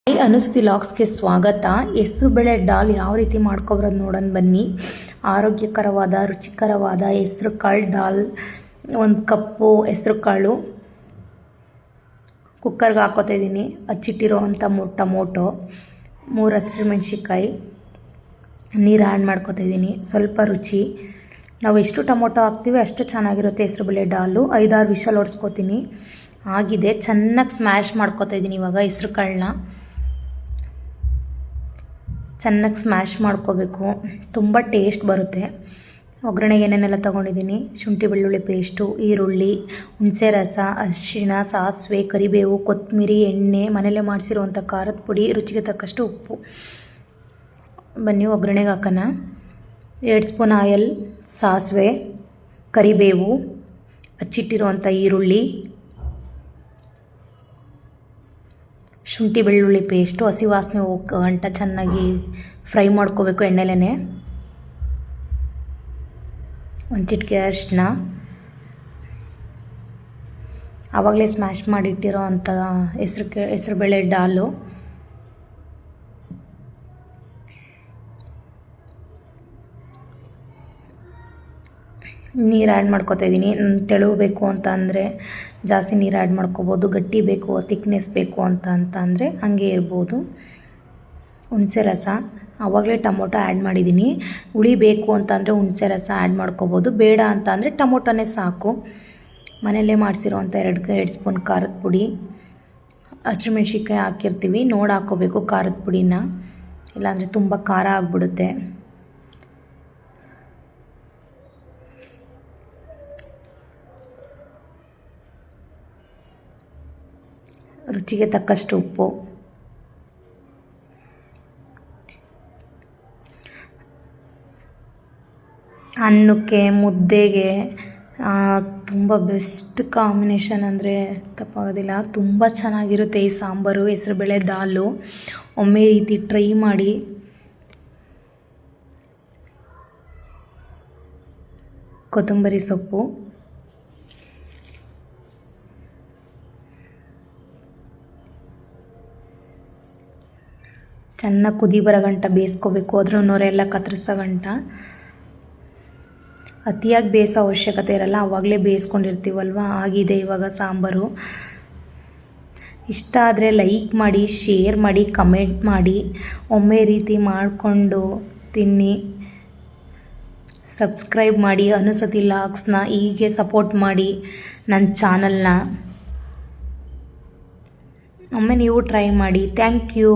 ಅನುಸತಿ ಲಾಗ್ಸ್ಗೆ ಸ್ವಾಗತ. ಹೆಸರು ಬೇಳೆ ಡಾಲ್ ಯಾವ ರೀತಿ ಮಾಡ್ಕೊಬರೋದು ನೋಡೋಣ ಬನ್ನಿ. ಆರೋಗ್ಯಕರವಾದ ರುಚಿಕರವಾದ ಹೆಸರು ಕಾಳು ಡಾಲ್. ಒಂದು ಕಪ್ಪು ಹೆಸರು ಕಾಳು ಕುಕ್ಕರ್ಗೆ ಹಾಕೋತಾ ಇದ್ದೀನಿ. ಹಚ್ಚಿಟ್ಟಿರೋವಂಥ ಟೊಮೊಟೊ, 3 ಹಸಿಮೆಣ್ಸಿಕಾಯಿ, ನೀರು ಆ್ಯಡ್ ಮಾಡ್ಕೋತಾ ಇದ್ದೀನಿ. ಸ್ವಲ್ಪ ರುಚಿ, ನಾವು ಎಷ್ಟು ಟೊಮೊಟೊ ಹಾಕ್ತೀವಿ ಅಷ್ಟು ಚೆನ್ನಾಗಿರುತ್ತೆ ಹೆಸರು ಬೇಳೆ ಡಾಲು. 5-6 ವಿಷಲ್ ಹೊಡ್ಸ್ಕೊತೀನಿ. ಆಗಿದೆ, ಚೆನ್ನಾಗಿ ಸ್ಮ್ಯಾಶ್ ಮಾಡ್ಕೋತಾ ಇದ್ದೀನಿ. ಇವಾಗ ಹೆಸರು ಕಾಳನ್ನ ಚೆನ್ನಾಗಿ ಸ್ಮ್ಯಾಶ್ ಮಾಡ್ಕೋಬೇಕು, ತುಂಬ ಟೇಸ್ಟ್ ಬರುತ್ತೆ. ಒಗ್ಗರಣೆಗೆ ಏನೇನೆಲ್ಲ ತೊಗೊಂಡಿದ್ದೀನಿ: ಶುಂಠಿ ಬೆಳ್ಳುಳ್ಳಿ ಪೇಸ್ಟು, ಈರುಳ್ಳಿ, ಹುಣಸೆ ರಸ, ಅರಿಶಿಣ, ಸಾಸಿವೆ, ಕರಿಬೇವು, ಕೊತ್ತಂಬರಿ, ಎಣ್ಣೆ, ಮನೆಯಲ್ಲೇ ಮಾಡಿಸಿರುವಂಥ ಖಾರದ ಪುಡಿ, ರುಚಿಗೆ ತಕ್ಕಷ್ಟು ಉಪ್ಪು. ಬನ್ನಿ ಒಗ್ಗರಣೆಗೆ ಹಾಕೋಣ. 2 ಸ್ಪೂನ್ ಆಯಿಲ್, ಸಾಸಿವೆ, ಕರಿಬೇವು, ಹಚ್ಚಿಟ್ಟಿರುವಂಥ ಈರುಳ್ಳಿ, ಶುಂಠಿ ಬೆಳ್ಳುಳ್ಳಿ ಪೇಸ್ಟು, ಹಸಿ ವಾಸನೆ ಹೋಗೋ ಗಂಟ ಚೆನ್ನಾಗಿ ಫ್ರೈ ಮಾಡ್ಕೋಬೇಕು ಎಣ್ಣೆಲೇ. ಒಂದು ಚಿಟಿಕೆ ಅರಿಶಿನ, ಆವಾಗಲೇ ಸ್ಮ್ಯಾಶ್ ಮಾಡಿಟ್ಟಿರೋ ಅಂಥ ಹೆಸರುಬೇಳೆ ಡಾಲು, ನೀರು ಆ್ಯಡ್ ಮಾಡ್ಕೋತಾ ಇದ್ದೀನಿ. ತೆಳುಬೇಕು ಅಂತ ಅಂದರೆ ಜಾಸ್ತಿ ನೀರು ಆ್ಯಡ್ ಮಾಡ್ಕೋಬೋದು, ಗಟ್ಟಿ ಬೇಕು, ತಿಕ್ನೆಸ್ ಬೇಕು ಅಂತ ಅಂದರೆ ಹಂಗೆ ಇರ್ಬೋದು. ಹುಣಸೆ ರಸ, ಆವಾಗಲೇ ಟೊಮೊಟೊ ಆ್ಯಡ್ ಮಾಡಿದ್ದೀನಿ. ಹುಳಿ ಬೇಕು ಅಂತಂದರೆ ಹುಣಸೆ ರಸ ಆ್ಯಡ್ ಮಾಡ್ಕೋಬೋದು, ಬೇಡ ಅಂತ ಅಂದರೆ ಟೊಮೊಟೊನೇ ಸಾಕು. ಮನೆಯಲ್ಲೇ ಮಾಡಿಸಿರೋವಂಥ 2 ಸ್ಪೂನ್ ಖಾರದ ಪುಡಿ, ಹಸಿಮೆಣ್ಸಿಕಾಯಿ ಹಾಕಿರ್ತೀವಿ, ನೋಡಿ ಹಾಕ್ಕೋಬೇಕು ಖಾರದ ಪುಡಿನ, ಇಲ್ಲಾಂದರೆ ತುಂಬ ಖಾರ ಆಗಿಬಿಡುತ್ತೆ. ರುಚಿಗೆ ತಕ್ಕಷ್ಟು ಉಪ್ಪು. ಅನ್ನಕ್ಕೆ, ಮುದ್ದೆಗೆ ತುಂಬ ಬೆಸ್ಟ್ ಕಾಂಬಿನೇಷನ್ ಅಂದರೆ ತಪ್ಪಾಗೋದಿಲ್ಲ. ತುಂಬ ಚೆನ್ನಾಗಿರುತ್ತೆ ಈ ಸಾಂಬಾರು, ಹೆಸರುಬೇಳೆ ದಾಲು. ಒಮ್ಮೆ ರೀತಿ ಟ್ರೈ ಮಾಡಿ. ಕೊತ್ತಂಬರಿ ಸೊಪ್ಪು, ಚೆನ್ನಾಗಿ ಕುದಿ ಬರೋ ಗಂಟ ಬೇಯಿಸ್ಕೋಬೇಕು, ಅದ್ರ ನೊರೆಲ್ಲ ಕತ್ತರಿಸೋ ಗಂಟ. ಅತಿಯಾಗಿ ಬೇಯಿಸೋ ಅವಶ್ಯಕತೆ ಇರಲ್ಲ, ಆವಾಗಲೇ ಬೇಯಿಸ್ಕೊಂಡಿರ್ತೀವಲ್ವ. ಆಗಿದೆ ಇವಾಗ ಸಾಂಬಾರು. ಇಷ್ಟ ಆದರೆ ಲೈಕ್ ಮಾಡಿ, ಶೇರ್ ಮಾಡಿ, ಕಮೆಂಟ್ ಮಾಡಿ. ಒಮ್ಮೆ ರೀತಿ ಮಾಡಿಕೊಂಡು ತಿನ್ನಿ. ಸಬ್ಸ್ಕ್ರೈಬ್ ಮಾಡಿ ಅನುಸತಿ ಲಾಗ್ಸ್ನ. ಹೀಗೆ ಸಪೋರ್ಟ್ ಮಾಡಿ ನನ್ನ ಚಾನಲ್ನ. ಒಮ್ಮೆ ನೀವು ಟ್ರೈ ಮಾಡಿ. Thank you.